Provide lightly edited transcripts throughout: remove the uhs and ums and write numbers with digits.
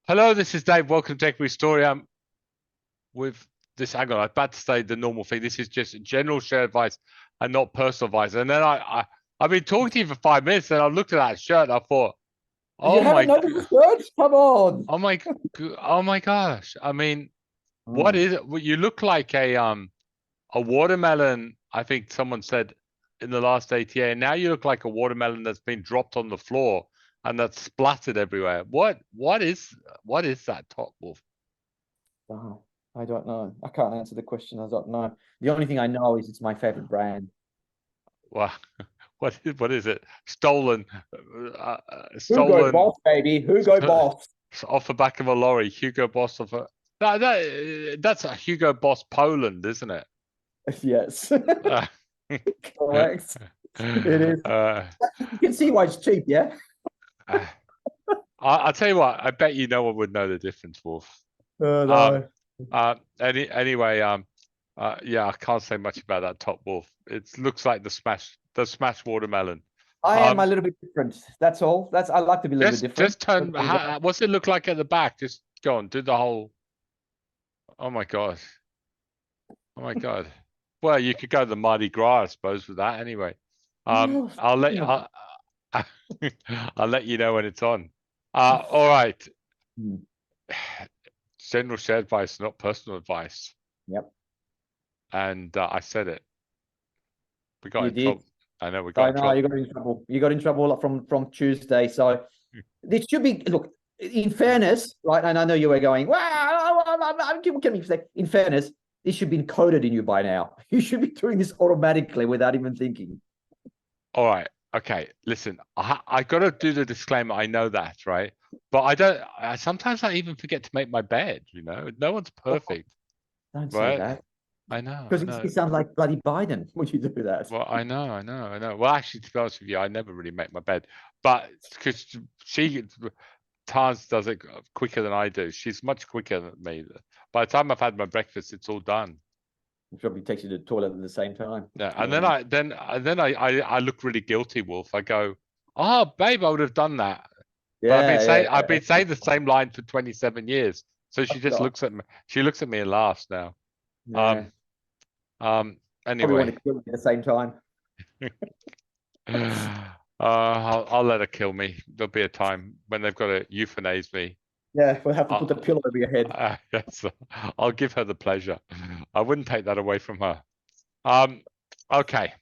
Hello, this is Dave. Welcome to Equities Story. With this, hang on, I'm about to say the normal thing. This is just general share advice and not personal advice. And then I've been talking to you for 5 minutes, and I looked at that shirt and I thought, You haven't noticed the shirt? Come on. oh my gosh. I mean, what Mm. is it? Well, you look like a watermelon. I think someone said in the last ATA, and now you look like a watermelon that's been dropped on the floor and that's splattered everywhere. What is that top, Wolf? Oh, I don't know. I can't answer the question. I don't know. The only thing I know is it's my favorite brand. Well, what is it? Stolen, Hugo stolen Boss, baby. Hugo Boss. off the back of a lorry. Hugo Boss of a that's a Hugo Boss Poland, isn't it? Yes. Uh, Correct. It is. You can see why it's cheap, yeah? I'll tell you what. I bet you no one would know the difference, Wolf. No. Anyway, yeah, I can't say much about that top, Wolf. It looks like the smash watermelon. I am a little bit different. That's all. I like to be a little bit different. Just turn. What's it look like at the back? Just go on, do the whole. Oh my god. Oh my god. Well, you could go to the Mardi Gras, I suppose, with that. Anyway, No, I'll let I'll let you know when it's on. All right. General share advice, not personal advice. Yep. And I said it. We got You in did. trouble. I know we got I in know trouble. you got in trouble. You got in trouble from Tuesday. So this should be, look, in fairness, right? And I know you were going, well, I'm giving me in fairness, this should be encoded in you by now. You should be doing this automatically without even thinking. All right. Okay. Listen, I got to do the disclaimer. I know that, right? But I don't. Sometimes I even forget to make my bed. No one's perfect, Don't say right? that. I know. Because it sounds like bloody Biden when you do that. Well, I know. Well, actually, to be honest with you, I never really make my bed, but because Taz does it quicker than I do. She's much quicker than me. By the time I've had my breakfast, it's all done. It probably takes you to the toilet at the same time. Yeah, and then I look really guilty, Wolf. I go, "Oh, babe, I would have done that." But I've been saying the same line for 27 years. So she just looks at me. She looks at me and laughs now. Yeah. Anyway. Probably want to kill me at the same time. I'll let her kill me. There'll be a time when they've got to euthanize me. Yeah, we'll have to put a pillow over your head. Yes, I'll give her the pleasure. I wouldn't take that away from her. Okay.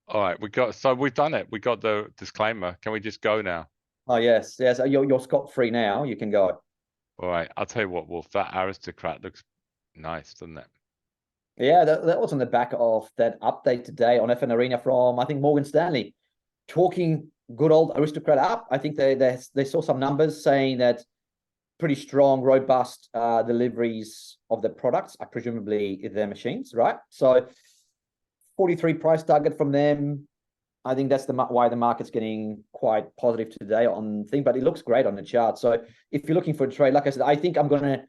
All right, we've done it. We got the disclaimer. Can we just go now? Oh yes. You're scot-free now. You can go. All right, I'll tell you what, Wolf. That aristocrat looks nice, doesn't it? Yeah, that was on the back of that update today on FN Arena from, I think, Morgan Stanley, talking good old aristocrat up. I think they saw some numbers saying that pretty strong, robust deliveries of the products, presumably their machines, right? So 43 price target from them. I think that's why the market's getting quite positive today on thing, but it looks great on the chart. So if you're looking for a trade, like I said, I think I'm going to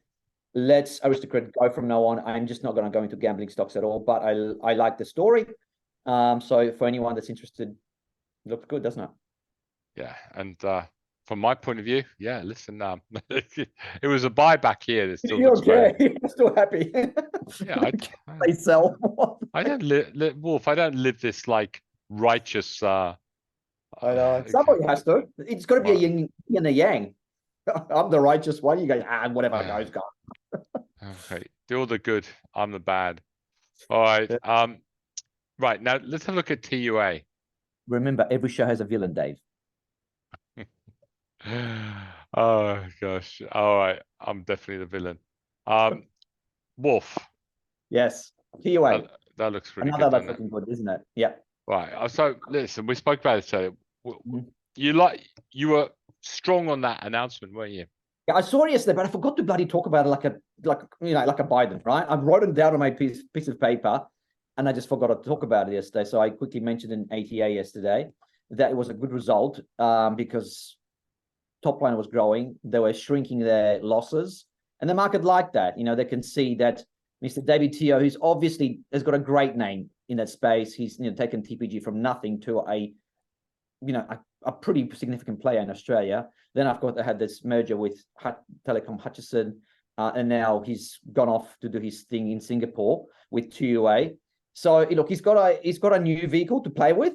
let Aristocrat go from now on. I'm just not going to go into gambling stocks at all, but I like the story. So for anyone that's interested, it looks good, doesn't it? Yeah, and from my point of view, yeah, listen, it was a buyback here. That still looks great. You're still happy. Yeah, they sell. I don't live, Wolf. I don't live this like righteous. I know somebody has to. It's got to be a yin and a yang. I'm the righteous one. You go, whatever goes, go. Okay, do all the good. I'm the bad. All right. Right now, let's have a look at TUA. Remember, every show has a villain, Dave. Oh gosh. All right. I'm definitely the villain. Wolf. Yes. TUA. That looks really Another good. That's looking good, isn't it? Yeah. Right. So listen, we spoke about it. So you were strong on that announcement, weren't you? Yeah, I saw it yesterday, but I forgot to bloody talk about it like a Biden, right? I wrote it down on my piece of paper, and I just forgot to talk about it yesterday. So I quickly mentioned in ATA yesterday that it was a good result because top line was growing. They were shrinking their losses, and the market liked that. They can see that Mr. David Teo, who's obviously has got a great name in that space, he's taken TPG from nothing to a a pretty significant player in Australia. Then of course they had this merger with Telecom Hutchison, and now he's gone off to do his thing in Singapore with TUA. So look, he's got a new vehicle to play with,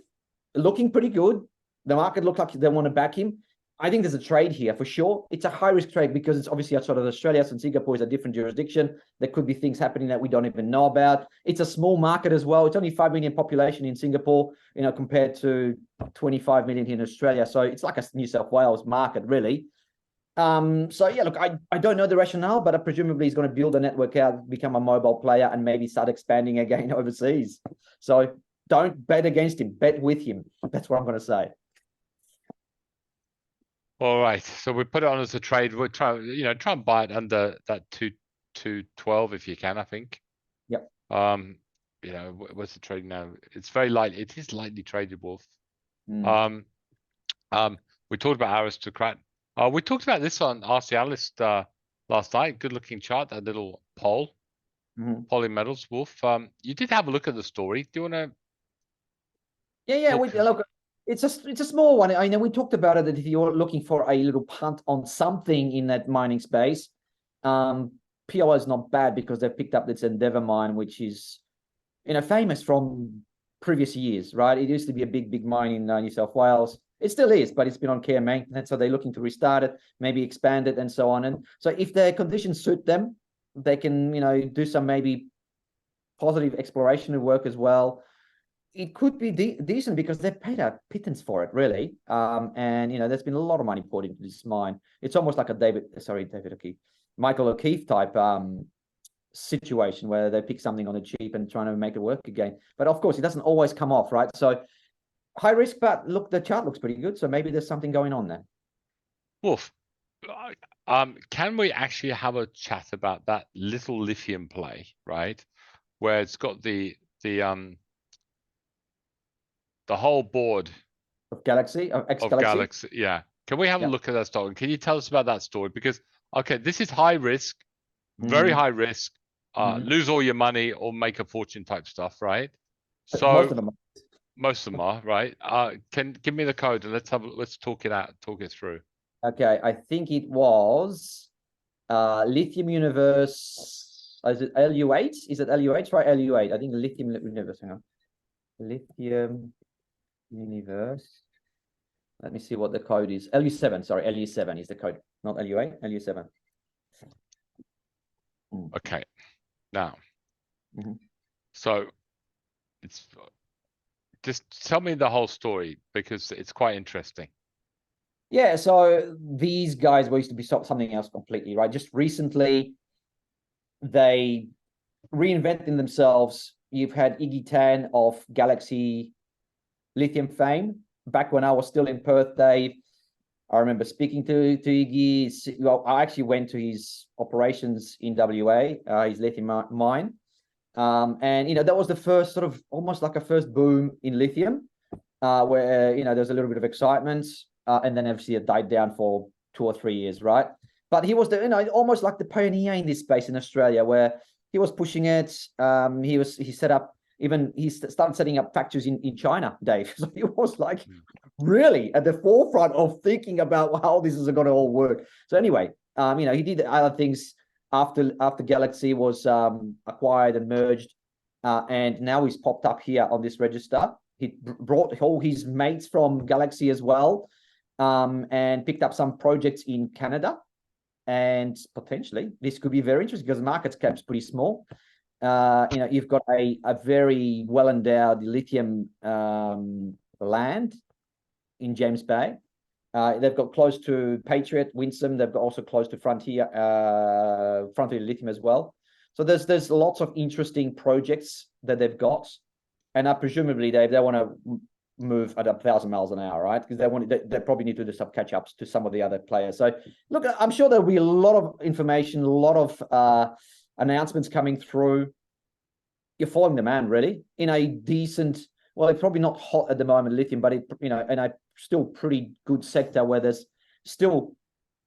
looking pretty good. The market looks like they want to back him. I think there's a trade here for sure. It's a high-risk trade because it's obviously outside of Australia, so Singapore is a different jurisdiction. There could be things happening that we don't even know about. It's a small market as well. It's only 5 million population in Singapore, compared to 25 million here in Australia. So it's like a New South Wales market, really. So yeah, look, I don't know the rationale, but presumably he's going to build a network out, become a mobile player, and maybe start expanding again overseas. So don't bet against him, bet with him. That's what I'm going to say. All right, so we put it on as a trade. We'll try and buy it under that 212 if you can. I think. Yep. What's the trade now? It's very light. It is lightly traded, Wolf. We talked about Aristocrat. We talked about this on Ask the Analyst last night. Good looking chart. That little poll. Polymetals, Wolf. You did have a look at the story. Do you want to? Yeah. Look. It's a small one. I know we talked about it, that if you're looking for a little punt on something in that mining space, PO is not bad because they've picked up this Endeavour mine, which is, famous from previous years, right? It used to be a big mine in New South Wales. It still is, but it's been on care and maintenance, so they're looking to restart it, maybe expand it, and so on. And so if their conditions suit them, they can, do some maybe positive exploration work as well. It could be decent because they've paid a pittance for it, really. And there's been a lot of money poured into this mine. It's almost like a Michael O'Keefe type situation where they pick something on the cheap and trying to make it work again. But of course, it doesn't always come off, right? So high risk, but look, the chart looks pretty good. So maybe there's something going on there. Wolf, can we actually have a chat about that little lithium play, right? Where it's got the whole board of Galaxy, of Galaxy. Yeah. Can we have a look at that story? Can you tell us about that story? Because, okay, this is high risk, very high risk, lose all your money or make a fortune type stuff, right? So most of them are, right? Can give me the code and let's talk it through. Okay. I think it was Lithium Universe. Is it LU8? Is it LU8? Right, LU8. I think Lithium Universe. Hang on. Lithium Universe. Let me see what the code is. LU7. Sorry, LU7 is the code, not LU8. LU7. Okay. Now, so it's just tell me the whole story because it's quite interesting. Yeah. So these guys used to be something else completely, right? Just recently, they reinvented themselves. You've had Iggy Tan of Galaxy Lithium fame. Back when I was still in Perth, Dave, I remember speaking to Iggy. Well, I actually went to his operations in WA, his lithium mine. And, that was the first sort of almost like a first boom in lithium, where, there was a little bit of excitement. And then obviously it died down for 2 or 3 years, right? But he was almost like the pioneer in this space in Australia, where he was pushing it. He started setting up factories in China, Dave. So he was like really at the forefront of thinking about how this is going to all work. So anyway, he did other things after Galaxy was acquired and merged, and now he's popped up here on this register. He brought all his mates from Galaxy as well, and picked up some projects in Canada. And potentially this could be very interesting because the market cap's pretty small. You've got a very well-endowed lithium land in James Bay. They've got close to Patriot, Winsome. They've got also close to Frontier Lithium as well. So there's lots of interesting projects that they've got, and presumably they want to move at 1,000 miles an hour, right? Because they probably need to do some catch-ups to some of the other players. So look, I'm sure there'll be a lot of information, a lot of announcements coming through. You're following the man really in a decent, well, it's probably not hot at the moment, lithium, but in a still pretty good sector where there's still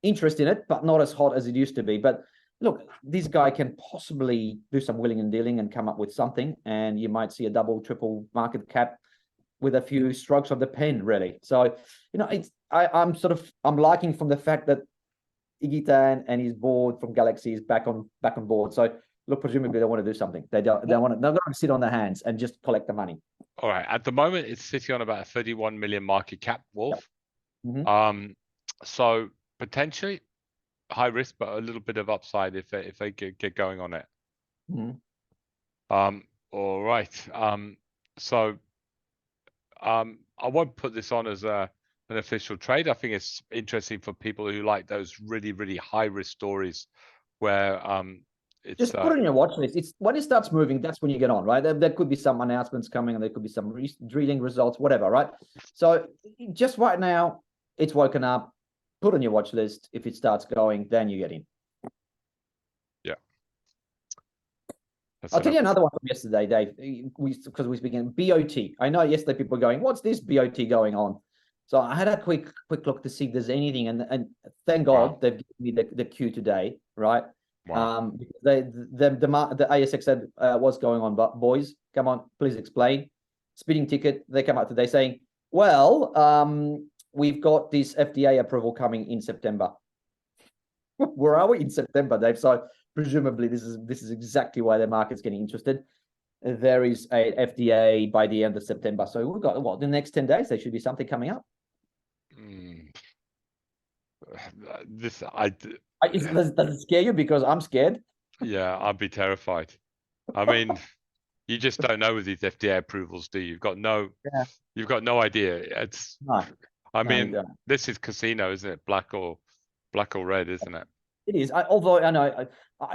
interest in it, but not as hot as it used to be. But look, this guy can possibly do some willing and dealing and come up with something, and you might see a double, triple market cap with a few strokes of the pen, really. So, I'm liking from the fact that Igitan and his board from Galaxy is back on board. So look, presumably they want to do something. They're not going to sit on their hands and just collect the money. All right. At the moment, it's sitting on about a 31 million market cap, Wolf. Yep. Mm-hmm. So potentially high risk, but a little bit of upside if they get going on it. Mm-hmm. All right. So I won't put this on as an official trade. I think it's interesting for people who like those really, really high risk stories where it's just put it in your watch list. It's when it starts moving, that's when you get on, right? There could be some announcements coming, and there could be some drilling results, whatever, right? So just right now, it's woken up. Put on your watch list. If it starts going, then you get in. Yeah. I'll tell you another one from yesterday, Dave. Because we began BOT. I know yesterday people were going, "What's this BOT going on?" So I had a quick look to see if there's anything, and thank God they've given me the queue today, right? Wow. The ASX said, what's going on, but boys, come on, please explain. Speeding ticket, they come out today saying, well, we've got this FDA approval coming in September. Where are we in September, Dave? So presumably this is exactly why the market's getting interested. There is a FDA by the end of September. So we've got the next 10 days, there should be something coming up. Does it scare you? Because I'm scared. Yeah, I'd be terrified. I mean, you just don't know with these FDA approvals, do you? You've got no idea. It's this is casino, isn't it? Black or red, isn't it? It is. Although I know,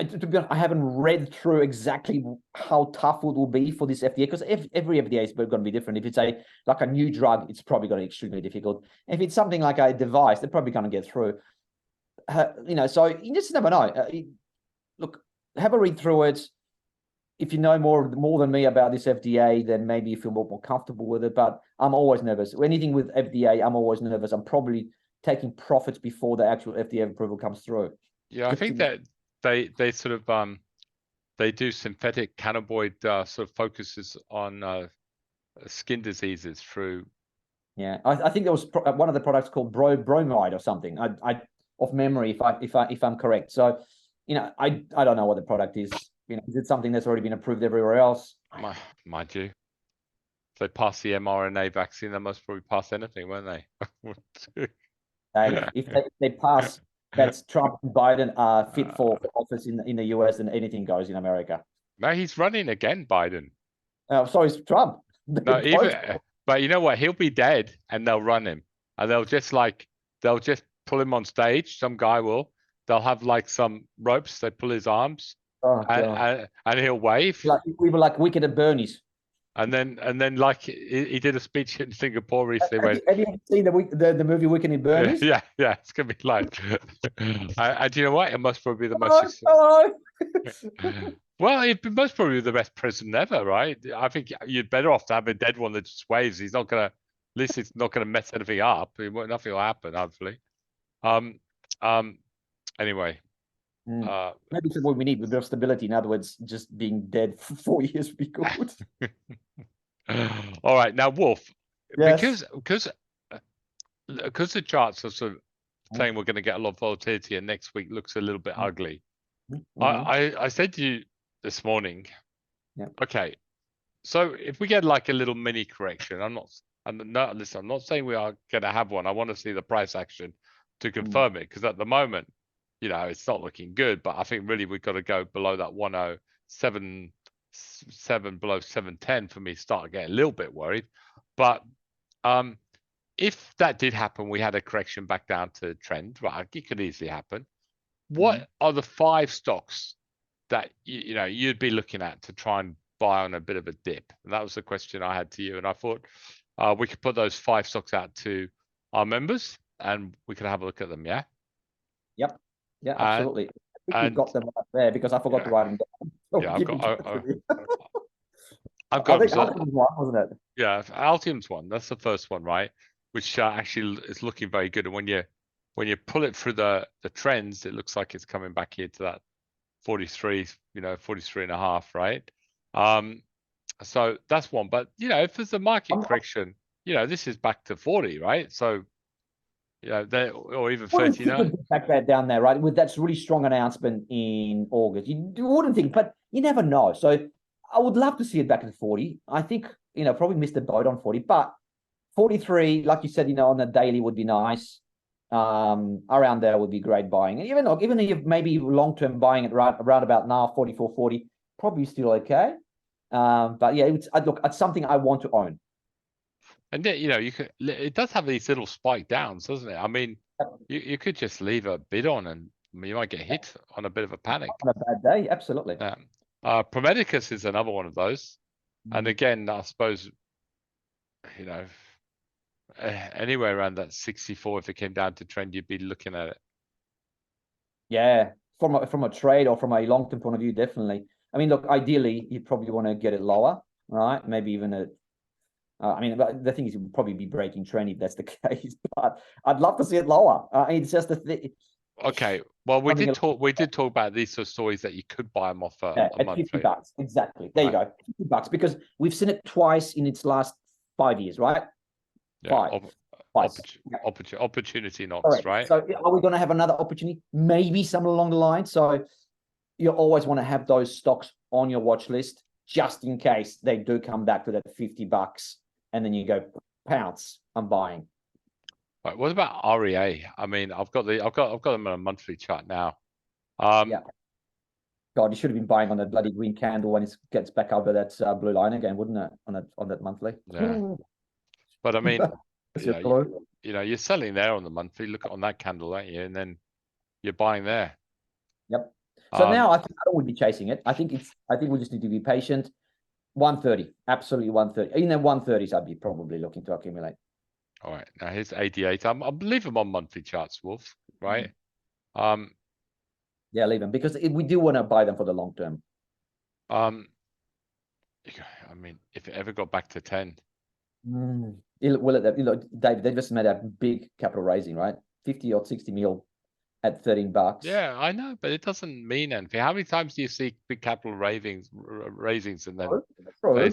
to be honest, I haven't read through exactly how tough it will be for this FDA, because every FDA is going to be different. If it's like a new drug, it's probably going to be extremely difficult. If it's something like a device, they're probably going to get through. So you just never know. Look, have a read through it. If you know more than me about this FDA, then maybe you feel more comfortable with it. But I'm always nervous. Anything with FDA, I'm always nervous. I'm probably taking profits before the actual FDA approval comes through. Yeah, I think that they sort of they do synthetic cannabinoid sort of focuses on skin diseases through. Yeah, I think there was one of the products called bromide or something. I off memory, if I'm correct. So, I don't know what the product is. Is it something that's already been approved everywhere else? Mind you, if they pass the mRNA vaccine, they must probably pass anything, won't they? If they pass, that's Trump and Biden are fit for office in the US, and anything goes in America. No, he's running again, Biden. So is Trump. No, but you know what? He'll be dead, and they'll run him, and they'll just pull him on stage. Some guy will. They'll have like some ropes. They pull his arms, and he'll wave. We were like Wicked at Bernie's. And then like he did a speech in Singapore recently. Have you seen the movie Wicked at Bernie's? Yeah, it's gonna be like. And you know what? It must probably be the most. Well, it must probably be the best president ever, right? I think you're better off to have a dead one that just waves. He's not gonna. At least it's not gonna mess anything up. Nothing will happen, hopefully. Anyway. Maybe it's what we need, with a bit of stability. In other words, just being dead for 4 years would be good. All right, now Wolf, yes. because the charts are sort of saying we're going to get a lot of volatility, and next week looks a little bit ugly. I said to you this morning, okay, so if we get like a little mini correction, I'm not saying we are going to have one. I want to see the price action to confirm it, because at the moment, it's not looking good, but I think really we've got to go below that 107.7, below 710 for me to start getting a little bit worried. But if that did happen, we had a correction back down to trend, right? It could easily happen. What are the 5 stocks that you'd be looking at to try and buy on a bit of a dip? And that was the question I had to you, and I thought we could put those 5 stocks out to our members, and we could have a look at them. Yeah. Yep. Yeah, absolutely. I think you've got them up there, because I forgot to write them down. I've got. I think Altium's one, wasn't it? Yeah, Altium's one. That's the first one, right? Which actually is looking very good. And when you pull it through the trends, it looks like it's coming back here to that 43, 43.5, right? So that's one. But if there's a market I'm- correction, this is back to 40, right? So they or even wouldn't think 39. we'd be back there down there, right? With that really strong announcement in August. You wouldn't think, but you never know. So I would love to see it back at 40. I think, probably missed the boat on 40, but 43, like you said, on the daily would be nice. Around there would be great buying. And even if maybe long-term buying it around about now, 44, 40, probably still okay. But yeah, it's something I want to own. And then, it does have these little spike downs, doesn't it? I mean, you could just leave a bid on and you might get hit on a bit of a panic. On a bad day, absolutely. Promedicus is another one of those. And again, I suppose, anywhere around that 64, if it came down to trend, you'd be looking at it. Yeah, from a trade or from a long-term point of view, definitely. I mean, look, ideally, you probably want to get it lower, right? Maybe even the thing is, it would probably be breaking trend if that's the case. But I'd love to see it lower. It's just Okay. Well, we did talk about these sort of stories that you could buy them off a at monthly. $50. Exactly. There you go. $50, because we've seen it twice in its last 5 years, right? Yeah, opportunity knocks, right? So are we going to have another opportunity? Maybe something along the line. So you always want to have those stocks on your watch list just in case they do come back to that $50, and then you go, pounce, I'm buying. Right, what about REA? I mean, I've got them on a monthly chart now. Yeah. God, you should have been buying on that bloody green candle when it gets back over that blue line again, wouldn't it? On that monthly. Yeah. But I mean, you're selling there on the monthly. Look on that candle, aren't you? And then you're buying there. Yep. So now I think I would be chasing it. I think we just need to be patient. 130, absolutely 130. In the 130s, I'd be probably looking to accumulate. All right. Now here's 88. I believe them on monthly charts, Wolf. Right. Yeah, leave them because we do want to buy them for the long term. I mean, if it ever got back to 10. Dave, they just made a big capital raising, right? 50 or 60 mil at $13. Yeah, I know, but it doesn't mean anything. How many times do you see big capital raisings and then? True,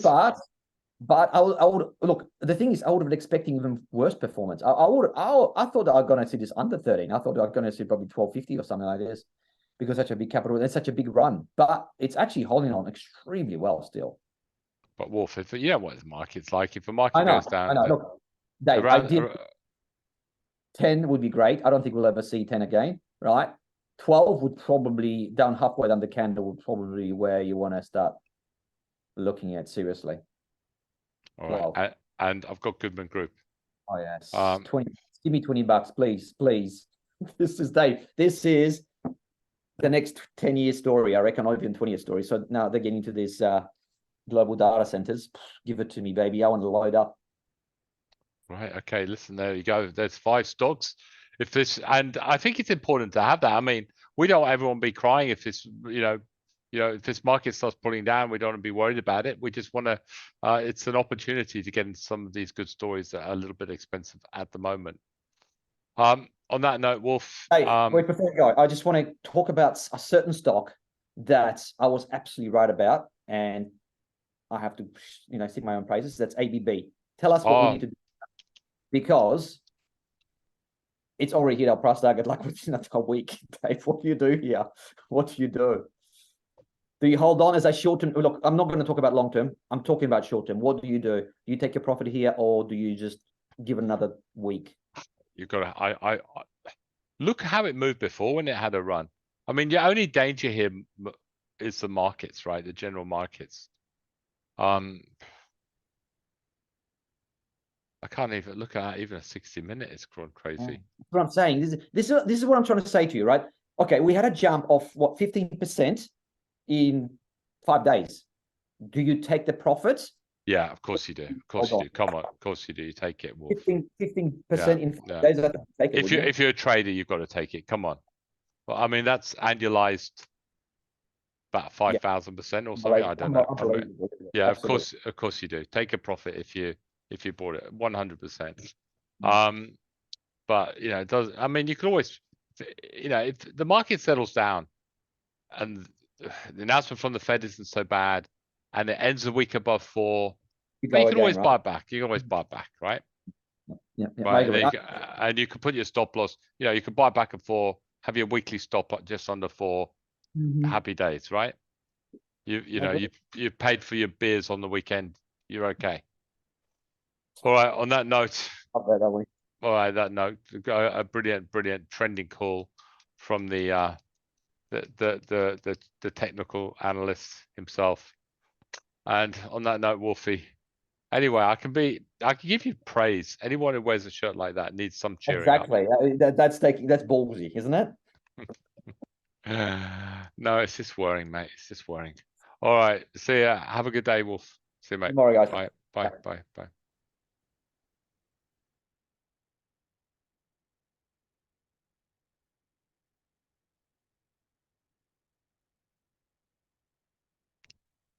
but I would look. The thing is, I would have been expecting even worse performance. I thought I was going to see this under 13. I thought I was going to see probably 12.50 or something like this, because such a big capital and such a big run. But it's actually holding on extremely well still. But Wolf, what the market's like. If the market goes down, I know. Look, Dave, 10 would be great. I don't think we'll ever see 10 again, right? 12 would probably, down halfway down the candle, would probably be where you want to start looking at seriously. All right. And I've got Goodman Group. Oh yes. 20. Give me $20, please. This is Dave. This is the next 10-year story, I reckon, or even 20-year story. So now they're getting to these global data centers. Give it to me, baby. I want to load up. Right. Okay. Listen, there you go. There's 5 stocks. And I think it's important to have that. I mean, we don't want everyone be crying if this, if this market starts pulling down. We don't want to be worried about it. We just want to. It's an opportunity to get into some of these good stories that are a little bit expensive at the moment. On that note, Wolf. Hey, wait, before we go, I just want to talk about a certain stock that I was absolutely right about, and I have to, sing my own praises. That's ABB. Tell us what we need to do, because it's already hit our price target like within a week. Dave, what do you do here? What do you do? Do you hold on as a short term? Look, I'm not going to talk about long term. I'm talking about short term. What do? Do you take your profit here, or do you just give it another week? You've got to. I look how it moved before when it had a run. I mean, your only danger here is the markets, right? The general markets. I can't even look at even a 60-minute. It's gone crazy. That's what I'm saying. This is what I'm trying to say to you, right? Okay, we had a jump of 15% in 5 days. Do you take the profits? Yeah, of course you do. Of course you do. Come on, of course you do. You take it, Wolf. 15% in 5 days. Take it, if you're a trader, you've got to take it. Come on. Well, I mean, that's annualized about 5,000% or something. I don't know. Yeah, absolutely. Of course you do. Take a profit if you bought it 100%. But it does. I mean, you could always, if the market settles down and the announcement from the Fed isn't so bad, and it ends the week above 4, You but you go can again, always right? buy back. You can always buy back, right? Yeah, Right. maybe. And you can put your stop loss. You can buy back at 4, have your weekly stop at just under 4. Happy days, right? You paid for your beers on the weekend. You're okay. All right. On that note. Up there, don't we? All right. That note. A brilliant trending call from the technical analyst himself. And on that note, Wolfie. Anyway, I can give you praise. Anyone who wears a shirt like that needs some cheering up. Exactly. That's ballsy, isn't it? No, it's just worrying, mate. It's just worrying. All right. See ya. Have a good day, Wolf. See you, mate. Tomorrow, guys. Bye. Bye. Bye. Bye.